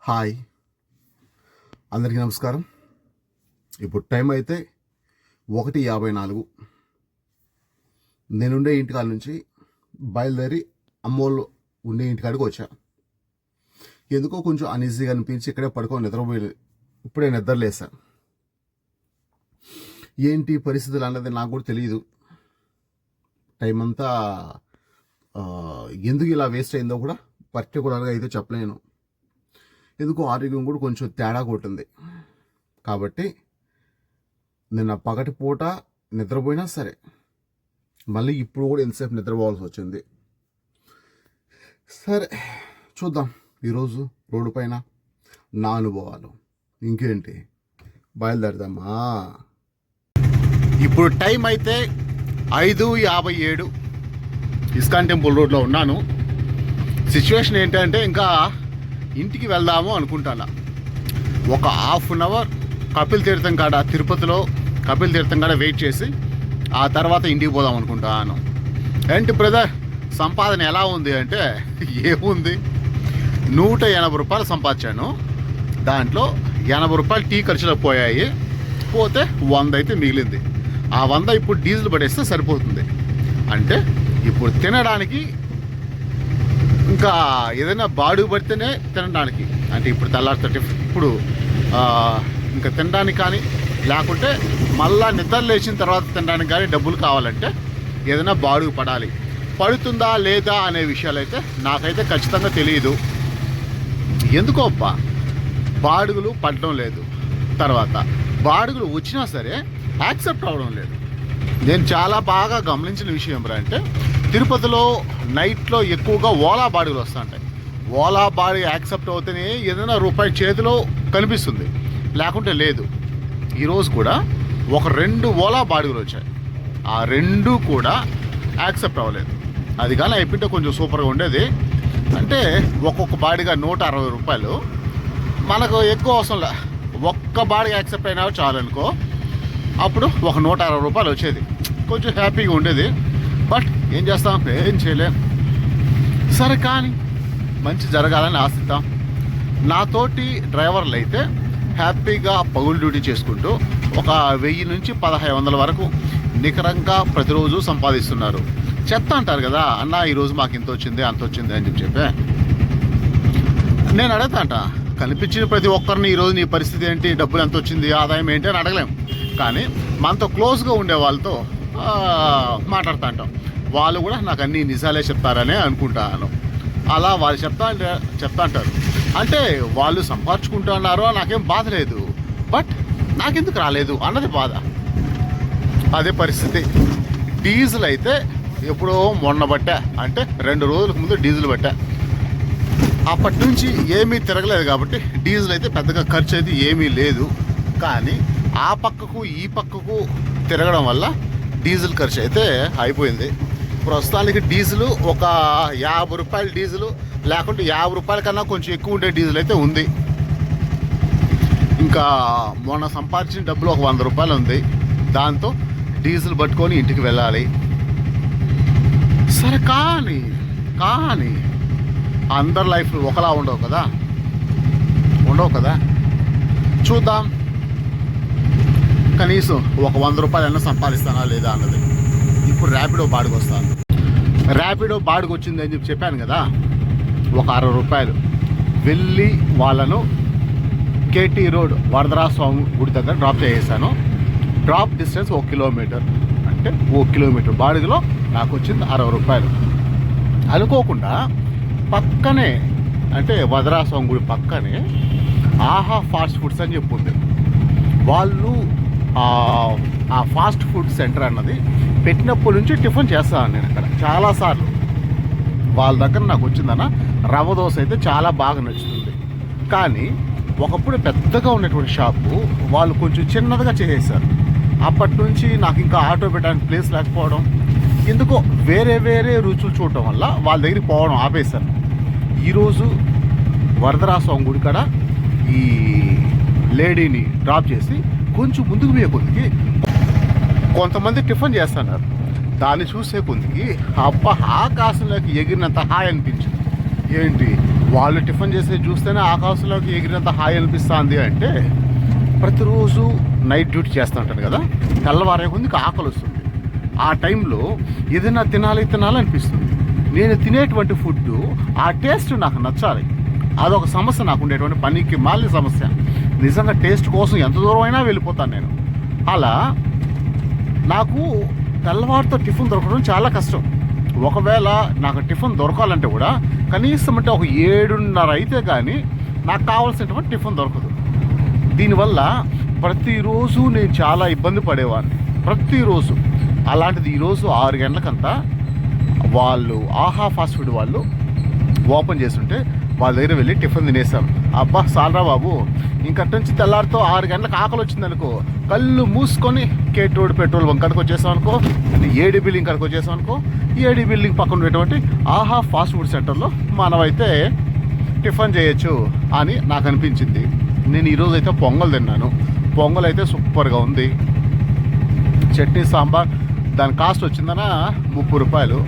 Hi, అందరికీ నమస్కారం. ఇప్పుడు టైం అయితే 1:54. నేనుండే ఇంటికాడ నుంచి బయలుదేరి అమ్మోళ్ళు ఉండే ఇంటికాడికి వచ్చా. ఎందుకో కొంచెం అన్ఈజీగా అనిపించి ఇక్కడే పడుకొని నిద్రపోయి ఇప్పుడే నిద్రలేసా. ఏంటి పరిస్థితులు అన్నది నాకు కూడా తెలియదు. టైం అంతా ఎందుకు ఇలా వేస్ట్ అయిందో కూడా పర్టికులర్గా అయితే చెప్పలేను. ఎందుకో ఆరోగ్యం కూడా కొంచెం తేడా కొట్టింది. కాబట్టి నిన్న పగటి పూట నిద్రపోయినా సరే మళ్ళీ ఇప్పుడు కూడా ఎంతసేపు నిద్రపోవాల్సి వచ్చింది. సరే చూద్దాం ఈరోజు రోడ్డు పైన నా అనుభవాలు. ఇంకేంటి, బయలుదేరదామా? ఇప్పుడు టైం అయితే 5:57. ఇస్కాన్ టెంపుల్ రోడ్లో ఉన్నాను. సిచ్యువేషన్ ఏంటంటే ఇంకా ఇంటికి వెళ్దాము అనుకుంటాను. ఒక హాఫ్ అన్ అవర్ కపిల్ తీర్థం కాడ, తిరుపతిలో కపిల్ తీర్థం కాడ వెయిట్ చేసి ఆ తర్వాత ఇంటికి పోదాం అనుకుంటాను. ఏంటి బ్రదర్ సంపాదన ఎలా ఉంది అంటే, ఏముంది, 180 రూపాయలు సంపాదించాను. దాంట్లో 80 రూపాయలు టీ ఖర్చులకు పోయాయి. పోతే 100 అయితే మిగిలింది. ఆ 100 ఇప్పుడు డీజిల్ పడేస్తే సరిపోతుంది. అంటే ఇప్పుడు తినడానికి ఇంకా ఏదైనా బాడుగు పడితేనే తినడానికి, అంటే ఇప్పుడు తెల్లారితోటి ఇప్పుడు ఇంకా తినడానికి కానీ, లేకుంటే మళ్ళా నిద్ర లేచిన తర్వాత తినడానికి కానీ డబ్బులు కావాలంటే ఏదైనా బాడుగు పడాలి. పడుతుందా లేదా అనే విషయాలు అయితే నాకైతే ఖచ్చితంగా తెలియదు. ఎందుకో బాడుగులు పడడం లేదు. తర్వాత బాడుగులు వచ్చినా సరే యాక్సెప్ట్ అవ్వడం లేదు. నేను చాలా బాగా గమనించిన విషయం అంటే, తిరుపతిలో నైట్లో ఎక్కువగా ఓలా బాడుగులు వస్తుంటాయి. ఓలా బాడుగు యాక్సెప్ట్ అవుతేనే ఏదైనా రూపాయి చేతిలో కనిపిస్తుంది, లేకుంటే లేదు. ఈరోజు కూడా ఒక 2 ఓలా బాడుగులు వచ్చాయి. ఆ 2 కూడా యాక్సెప్ట్ అవ్వలేదు. అది కానీ అయిపోతే కొంచెం సూపర్గా ఉండేది. అంటే ఒక్కొక్క బాడిగా 160 రూపాయలు. మనకు ఎక్కువ అవసరం లే, ఒక్క బాడిగా యాక్సెప్ట్ అయినా చాలనుకో, అప్పుడు ఒక 160 రూపాయలు వచ్చేది. కొంచెం హ్యాపీగా ఉండేది. బట్ ఏం చేస్తాం, ఏం చేయలేం. సరే కానీ మంచి జరగాలని ఆశిద్దాం. నాతోటి డ్రైవర్లు అయితే హ్యాపీగా పగులు డ్యూటీ చేసుకుంటూ ఒక 1000 నుంచి 1500 వరకు నికరంగా ప్రతిరోజు సంపాదిస్తున్నారు. చెత్త అంటారు కదా, అన్న ఈరోజు మాకు ఇంత వచ్చింది అంత వచ్చింది అని చెప్పి నేను అడుగుతాంట. కనిపించిన ప్రతి ఒక్కరిని ఈరోజు నీ పరిస్థితి ఏంటి, డబ్బులు ఎంత వచ్చింది, ఆదాయం ఏంటి అని అడగలేం. కానీ మనతో క్లోజ్గా ఉండే వాళ్ళతో మాట్లాడుతూ ఉంటాం. వాళ్ళు కూడా నాకు అన్ని నిజాలే చెప్తారనే అనుకుంటాను. అలా వాళ్ళు చెప్తా అంటారు. అంటే వాళ్ళు సంపాదించుకుంటున్నారో నాకేం బాధ లేదు, బట్ నాకెందుకు రాలేదు అన్నది బాధ. అదే పరిస్థితి. డీజిల్ అయితే ఎప్పుడో మొన్న బట్టా, అంటే 2 రోజులకు ముందు డీజిల్ పట్టా. అప్పటి నుంచి ఏమీ తిరగలేదు కాబట్టి డీజిల్ అయితే పెద్దగా ఖర్చు అయితే ఏమీ లేదు. కానీ ఆ పక్కకు ఈ పక్కకు తిరగడం వల్ల డీజిల్ ఖర్చు అయితే అయిపోయింది. ప్రస్తుతానికి డీజిల్ ఒక 50 రూపాయల డీజిల్, లేకుంటే 50 రూపాయల కన్నా కొంచెం ఎక్కువ ఉండే డీజిల్ అయితే ఉంది. ఇంకా మొన్న సంపాదించిన డబ్బులు ఒక 100 రూపాయలు ఉంది. దాంతో డీజిల్ పట్టుకొని ఇంటికి వెళ్ళాలి. సరే కానీ అందరి లైఫ్ ఒకలా ఉండవు కదా. చూద్దాం, కనీసం ఒక 100 రూపాయలైనా సంపాదిస్తానా లేదా అన్నది. ఇప్పుడు ర్యాపిడో బాడుగు వస్తాను. ర్యాపిడో బాడుగు వచ్చింది అని చెప్పాను కదా, ఒక 60 రూపాయలు వెళ్ళి వాళ్ళను కేటీ రోడ్ వరదరాజస్వామి గుడి దగ్గర డ్రాప్ చేసేసాను. డ్రాప్ డిస్టెన్స్ 1 కిలోమీటర్, అంటే 1 కిలోమీటర్ బాడుగులో నాకు వచ్చింది 60 రూపాయలు. అనుకోకుండా పక్కనే, అంటే వరదరాజస్వామి గుడి పక్కనే ఆహా ఫాస్ట్ ఫుడ్స్ అని చెప్పి ఉంది. వాళ్ళు ఆ ఫాస్ట్ ఫుడ్ సెంటర్ అన్నది పెట్టినప్పటి నుంచి టిఫిన్ చేస్తాను నేను అక్కడ చాలాసార్లు. వాళ్ళ దగ్గర నాకు వచ్చిందన్న రవ్వ దోశ అయితే చాలా బాగా నచ్చుతుంది. కానీ ఒకప్పుడు పెద్దగా ఉన్నటువంటి షాపు వాళ్ళు కొంచెం చిన్నదిగా చేసేసారు. అప్పటి నుంచి నాకు ఇంకా ఆటో పెట్టడానికి ప్లేస్ లేకపోవడం, ఎందుకో వేరే రుచులు చూడటం వల్ల వాళ్ళ దగ్గరికి పోవడం ఆపేశారు. ఈరోజు వరదరాజస్వామి గుడి కాడ ఈ లేడీని డ్రాప్ చేసి కొంచెం ముందుకు పోయే కొద్దికి కొంతమంది టిఫిన్ చేస్తున్నారు. దాన్ని చూసే కొద్దికి ఆకాశంలోకి ఎగిరినంత హాయ్ అనిపించింది. ఏంటి వాళ్ళు టిఫిన్ చేసి చూస్తేనే ఆకాశంలోకి ఎగిరినంత హాయి అనిపిస్తుంది. అంటే ప్రతిరోజు నైట్ డ్యూటీ చేస్తూ ఉంటాను కదా, తెల్లవారే కొద్దికి ఆకలి వస్తుంది. ఆ టైంలో ఏదైనా తినాలనిపిస్తుంది. నేను తినేటువంటి ఫుడ్ ఆ టేస్ట్ నాకు నచ్చాలి. అదొక సమస్య నాకు ఉండేటువంటి పనికి మాలిన సమస్య. నిజంగా టేస్ట్ కోసం ఎంత దూరం అయినా వెళ్ళిపోతాను నేను. అలా నాకు తెల్లవారితో టిఫిన్ దొరకడం చాలా కష్టం. ఒకవేళ నాకు టిఫిన్ దొరకాలంటే కూడా కనీసం అంటే ఒక 7:30 అయితే కానీ నాకు కావాల్సినటువంటి టిఫిన్ దొరకదు. దీనివల్ల ప్రతిరోజు నేను చాలా ఇబ్బంది పడేవాడిని, ప్రతిరోజు. అలాంటిది ఈరోజు 6 గంటలకంతా వాళ్ళు ఆహా ఫాస్ట్ ఫుడ్ వాళ్ళు ఓపెన్ చేస్తుంటే వాళ్ళ దగ్గర వెళ్ళి టిఫిన్ తినేసాం. అబ్బా సాలరా బాబు, ఇంకటి నుంచి తెల్లారితో 6 గంటలకు ఆకలి వచ్చిందనుకో, కళ్ళు మూసుకొని కేట్ రోడ్ పెట్రోల్ బంక్ కాడికి వచ్చేసాం అనుకో, ఏడీ బిల్డింగ్ కాడికి వచ్చేసాం అనుకో, ఏడీ బిల్డింగ్ పక్కన ఉన్నటువంటి ఆహా ఫాస్ట్ ఫుడ్ సెంటర్లో మనమైతే టిఫిన్ చేయొచ్చు అని నాకు అనిపించింది. నేను ఈరోజు అయితే పొంగల్ తిన్నాను. పొంగల్ అయితే సూపర్గా ఉంది. చట్నీ సాంబార్ దాని కాస్ట్ వచ్చిందన 30 రూపాయలు.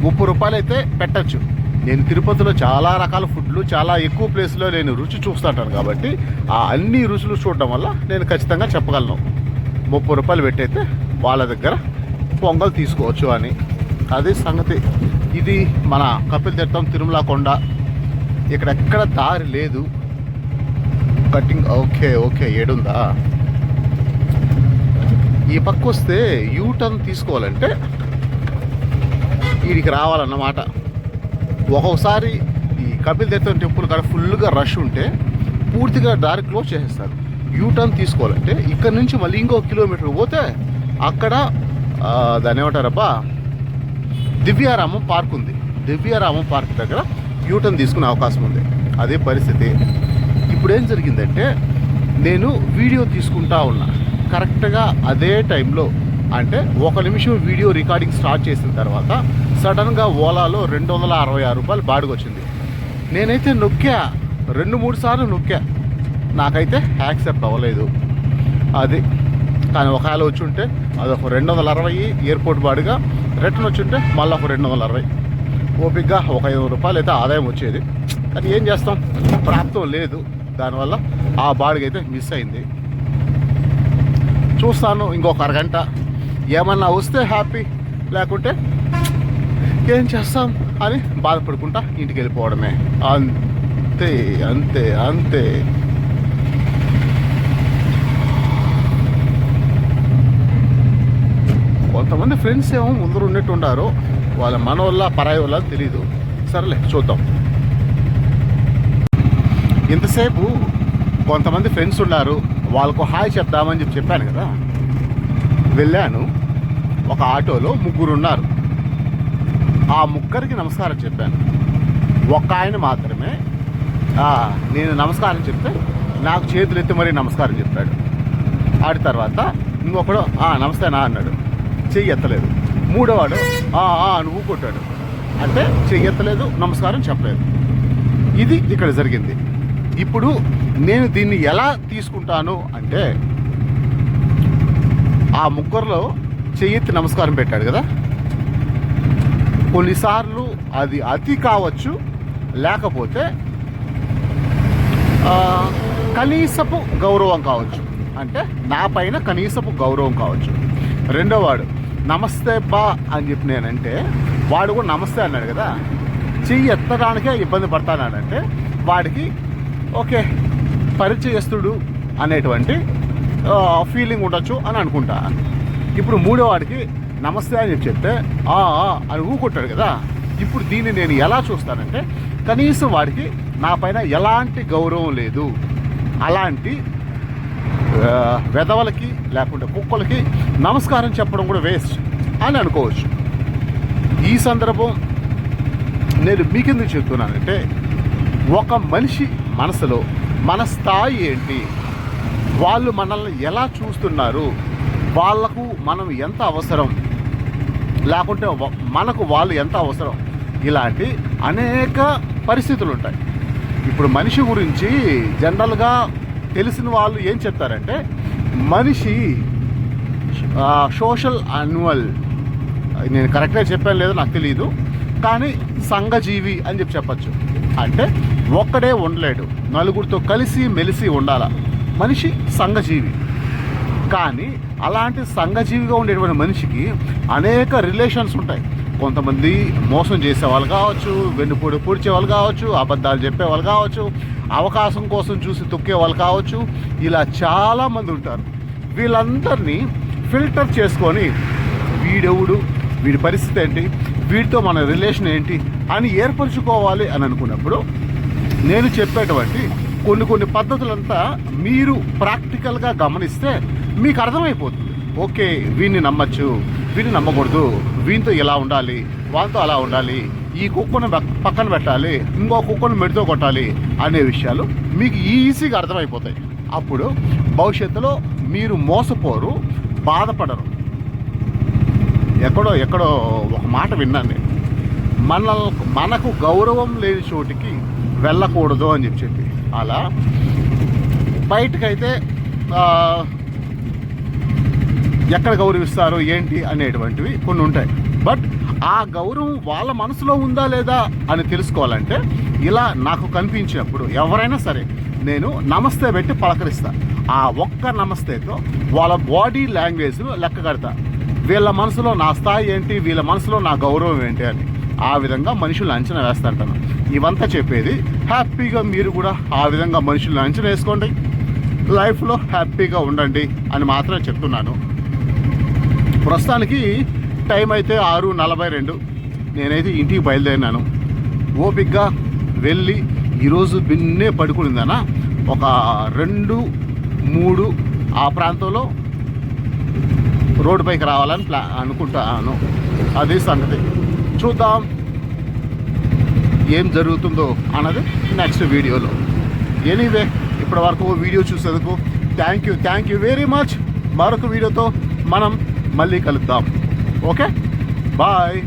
30 రూపాయలు అయితే పెట్టచ్చు. నేను తిరుపతిలో చాలా రకాల ఫుడ్లు చాలా ఎక్కువ ప్లేస్లో నేను రుచి చూస్తుంటాను కాబట్టి ఆ అన్ని రుచులు చూడడం వల్ల నేను ఖచ్చితంగా చెప్పగలను 30 రూపాయలు పెట్టయితే వాళ్ళ దగ్గర పొంగల్ తీసుకోవచ్చు అని. అది సంగతి. ఇది మన కపిల్ తీర్థం తిరుమల కొండ. ఇక్కడెక్కడ దారి లేదు. కటింగ్ ఓకే ఏడుందా. ఈ పక్క వస్తే యూటర్న్ తీసుకోవాలంటే వీడికి రావాలన్నమాట. ఒక్కొక్కసారి ఈ కపిల్ తీర్థం టెంపుల్ కాడ ఫుల్గా రష్ ఉంటే పూర్తిగా దారి క్లోజ్ చేసేస్తారు. యూటర్న్ తీసుకోవాలంటే ఇక్కడ నుంచి మళ్ళీ ఇంకో కిలోమీటర్ పోతే అక్కడ దాన్ని ఏమంటారబ్బా దివ్యారామం పార్క్ ఉంది. దివ్యారామం పార్క్ దగ్గర యూటర్న్ తీసుకునే అవకాశం ఉంది. అదే పరిస్థితి. ఇప్పుడు ఏం జరిగిందంటే నేను వీడియో తీసుకుంటా ఉన్నా. కరెక్ట్గా అదే టైంలో అంటే 1 నిమిషం వీడియో రికార్డింగ్ స్టార్ట్ చేసిన తర్వాత సడన్గా ఓలాలో 266 రూపాయలు బాడుగు వచ్చింది. నేనైతే నొక్కా, 2-3 సార్లు నొక్కా, నాకైతే యాక్సెప్ట్ అవ్వలేదు. అది కానీ ఒకవేళ వచ్చి ఉంటే అదొక 260 ఎయిర్పోర్ట్ బాడుగా, రిటర్న్ వచ్చి ఉంటే మళ్ళీ ఒక 260 ఓపిక్గా ఒక 500 రూపాయలు అయితే ఆదాయం వచ్చేది. కానీ ఏం చేస్తాం, ప్రాప్తం లేదు. దానివల్ల ఆ బాడుగ అయితే మిస్ అయింది. చూస్తాను ఇంకొక అరగంట, ఏమన్నా వస్తే హ్యాపీ, లేకుంటే ఏం చేస్తాం అని బాధపడుకుంటా ఇంటికి వెళ్ళిపోవడమే. అంతే అంతే అంతే. కొంతమంది ఫ్రెండ్స్ ఏమో ముందర ఉన్నట్టు ఉండారు, వాళ్ళ మన వల్ల పరాయి వల్ల తెలీదు. సరేలే చూద్దాం. ఇంతసేపు కొంతమంది ఫ్రెండ్స్ ఉన్నారు, వాళ్ళకు హాయ్ చెప్దామని చెప్పాను కదా. వెళ్ళాను, ఒక ఆటోలో 3 ఉన్నారు. ఆ 3కి నమస్కారం చెప్పాను. ఒక్క ఆయన మాత్రమే నేను నమస్కారం చెప్తే నాకు చేతులు ఎత్తి మరీ నమస్కారం చెప్పాడు. ఆడి తర్వాత ఇంకొకడు నమస్తేనా అన్నాడు, చెయ్యి ఎత్తలేదు. 3వాడు నువ్వు కొట్టాడు, అంటే చెయ్యి ఎత్తలేదు, నమస్కారం చెప్పలేదు. ఇది ఇక్కడ జరిగింది. ఇప్పుడు నేను దీన్ని ఎలా తీసుకుంటాను అంటే, ఆ 3లో చెయ్యెత్తి నమస్కారం పెట్టాడు కదా, కొన్నిసార్లు అది అతి కావచ్చు, లేకపోతే కనీసపు గౌరవం కావచ్చు. అంటే నా పైన కనీసపు గౌరవం కావచ్చు. 2వాడు నమస్తే బా అని చెప్పి నేనంటే వాడు కూడా నమస్తే అన్నాడు కదా, చెయ్యి ఎత్తడానికే ఇబ్బంది పడతానంటే వాడికి ఓకే పరిచయస్తుడు అనేటువంటి ఫీలింగ్ ఉండొచ్చు అని అనుకుంటా. ఇప్పుడు 3వాడికి నమస్తే అని చెప్పి చెప్తే అని ఊకొట్టాడు కదా. ఇప్పుడు దీన్ని నేను ఎలా చూస్తానంటే, కనీసం వాడికి నా పైన ఎలాంటి గౌరవం లేదు, అలాంటి వెధవలకి లేకుంటే కుక్కలకి నమస్కారం చెప్పడం కూడా వేస్ట్ అని అనుకోవచ్చు. ఈ సందర్భం నేను మీకెందుకు చెప్తున్నానంటే, ఒక మనిషి మనసులో మన స్థాయి ఏంటి, వాళ్ళు మనల్ని ఎలా చూస్తున్నారు, వాళ్లకు మనం ఎంత అవసరం, లేకుంటే మనకు వాళ్ళు ఎంత అవసరం, ఇలాంటి అనేక పరిస్థితులు ఉంటాయి. ఇప్పుడు మనిషి గురించి జనరల్గా తెలిసిన వాళ్ళు ఏం చెప్తారంటే, మనిషి సోషల్ యానిమల్. నేను కరెక్ట్గా చెప్పాను లేదో నాకు తెలియదు, కానీ సంఘజీవి అని చెప్పచ్చు. అంటే ఒక్కడే ఉండలేడు, నలుగురితో కలిసి మెలిసి ఉండాల. మనిషి సంఘజీవి. కానీ అలాంటి సంఘజీవిగా ఉండేటువంటి మనిషికి అనేక రిలేషన్స్ ఉంటాయి. కొంతమంది మోసం చేసేవాళ్ళు కావచ్చు, వెన్నుపూడి పొడిచేవాళ్ళు కావచ్చు, అబద్ధాలు చెప్పేవాళ్ళు కావచ్చు, అవకాశం కోసం చూసి తొక్కేవాళ్ళు కావచ్చు. ఇలా చాలామంది ఉంటారు. వీళ్ళందరినీ ఫిల్టర్ చేసుకొని వీడెవడు, వీడి పరిస్థితి ఏంటి, వీడితో మన రిలేషన్ ఏంటి అని ఏర్పరచుకోవాలి అని అనుకున్నప్పుడు నేను చెప్పేటువంటి కొన్ని పద్ధతులంతా మీరు ప్రాక్టికల్గా గమనిస్తే మీకు అర్థమైపోతుంది. ఓకే, వీడిని నమ్మచ్చు, వీడిని నమ్మకూడదు, వీనితో ఇలా ఉండాలి, వాళ్ళతో అలా ఉండాలి, ఈ కుక్కను పక్కన పెట్టాలి, ఇంకో కుక్కను మెడితో కొట్టాలి అనే విషయాలు మీకు ఈజీగా అర్థమైపోతాయి. అప్పుడు భవిష్యత్తులో మీరు మోసపోరు, బాధపడరు. ఎక్కడో ఒక మాట విన్నాను నేను, మనకు గౌరవం లేని చోటికి వెళ్ళకూడదు అని చెప్పి. అలా బయటకైతే ఎక్కడ గౌరవిస్తారు ఏంటి అనేటువంటివి కొన్ని ఉంటాయి. బట్ ఆ గౌరవం వాళ్ళ మనసులో ఉందా లేదా అని తెలుసుకోవాలంటే ఇలా నాకు కనిపించినప్పుడు ఎవరైనా సరే నేను నమస్తే పెట్టి పలకరిస్తా. ఆ ఒక్క నమస్తేతో వాళ్ళ బాడీ లాంగ్వేజ్ను లెక్క కడతా. వీళ్ళ మనసులో నా స్థాయి ఏంటి, వీళ్ళ మనసులో నా గౌరవం ఏంటి అని ఆ విధంగా మనుషులు అంచనా వేస్తుంటాను. ఇవంతా చెప్పేది హ్యాపీగా మీరు కూడా ఆ విధంగా మనుషులను అంచనా వేసుకోండి, లైఫ్లో హ్యాపీగా ఉండండి అని మాత్రం చెప్తున్నాను. ప్రస్తుతానికి టైం అయితే 6:42. నేనైతే ఇంటికి బయలుదేరినాను. ఓపిక్గా వెళ్ళి ఈరోజు బిన్నే పడుకునిందనా ఒక 2-3 ఆ ప్రాంతంలో రోడ్డు పైకి రావాలని అనుకుంటాను. అది సంగతి. చూద్దాం ఏం జరుగుతుందో అన్నది నెక్స్ట్ వీడియోలో. ఎనీవే, ఇప్పటి వరకు వీడియో చూసేందుకు థ్యాంక్ యూ వెరీ మచ్. మరొక వీడియోతో మనం మళ్ళీ కలుద్దాం. Okay, bye.